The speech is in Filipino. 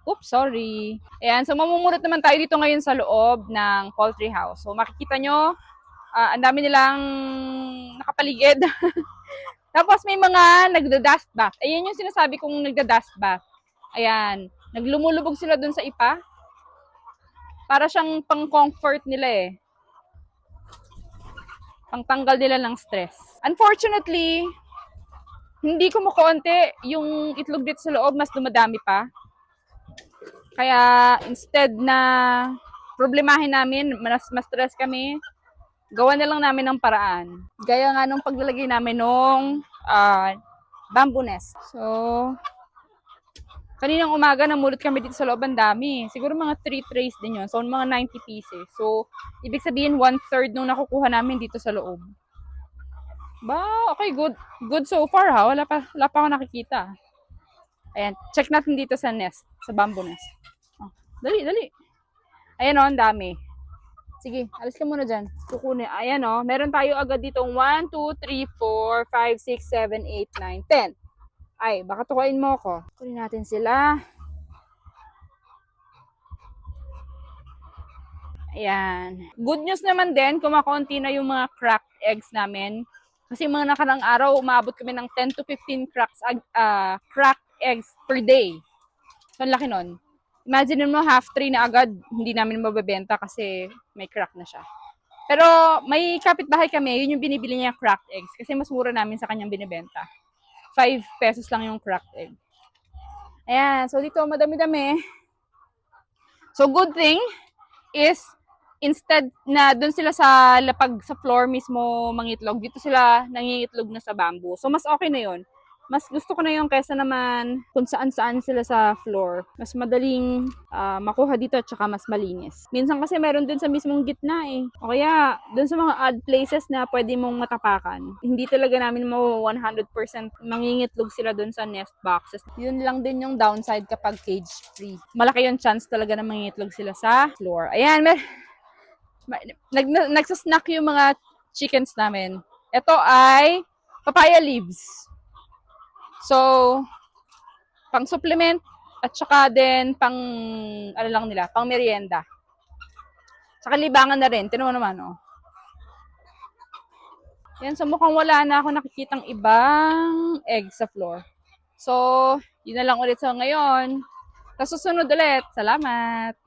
Oops, sorry. Ayan, so mamumulot naman tayo dito ngayon sa loob ng poultry house. So makikita nyo, ang dami nilang nakapaligid. Tapos may mga nagda-dust bath. Ayan yung sinasabi kong nagda-dust bath. Ayan, naglumulubog sila dun sa ipa. Para siyang pang-comfort nila eh. Pangtanggal nila ng stress. Unfortunately, hindi kumukonti yung itlog dito sa loob, mas dumadami pa. Kaya instead na problemahin namin, mas stress kami, gawa na lang namin ng paraan. Gaya nga nung paglalagay namin nung bamboo nest. So, kaninang umaga namulot kami dito sa loob, ang dami. Siguro mga 3 trays din yun. So, mga 90 pieces. So, ibig sabihin 1/3 nung nakukuha namin dito sa loob. Ba, okay, good. Good so far ha. Wala pa ako nakikita. Ayan, check natin dito sa nest, sa bamboo nest. Oh, dali. Ayan o, ang dami. Sige, alis ka muna dyan. Kukunin. Ayan o, meron tayo agad ditong 1, 2, 3, 4, 5, 6, 7, 8, 9, 10. Ay, baka tukain mo ako. Kunin natin sila. Ayan. Good news naman din, kumakaunti na yung mga cracked eggs namin. Kasi mga nakarang araw, umabot kami ng 10 to 15 cracked eggs per day. So, ang laki nun. Imagine mo, half tray na agad, hindi namin mabebenta kasi may crack na siya. Pero may kapitbahay kami, yun yung binibili niya cracked eggs kasi mas mura namin sa kanyang binibenta. 5 pesos lang yung cracked egg. Ayan, so dito madami-dami. So good thing is instead na doon sila sa lapag sa floor mismo mangitlog, dito sila nangingitlog na sa bamboo. So mas okay na 'yon. Mas gusto ko na yung kaysa naman kung saan-saan sila sa floor. Mas madaling makuha dito at saka mas malinis. Minsan kasi meron din sa mismong gitna eh. O kaya dun sa mga odd places na pwede mong matapakan. Hindi talaga namin mo 100% mangingitlog sila dun sa nest boxes. Yun lang din yung downside kapag cage free. Malaki yung chance talaga na mangingitlog sila sa floor. Ayan, nagsasnack yung mga chickens namin. Ito ay papaya leaves. So, pang supplement at saka din pang ano lang nila, pang merienda. Saka libangan na rin. Tinan mo naman, oh. Yan, so mukhang wala na ako nakikitang ibang egg sa floor. So, yun na lang ulit sa ngayon. Sa susunod ulit. Salamat!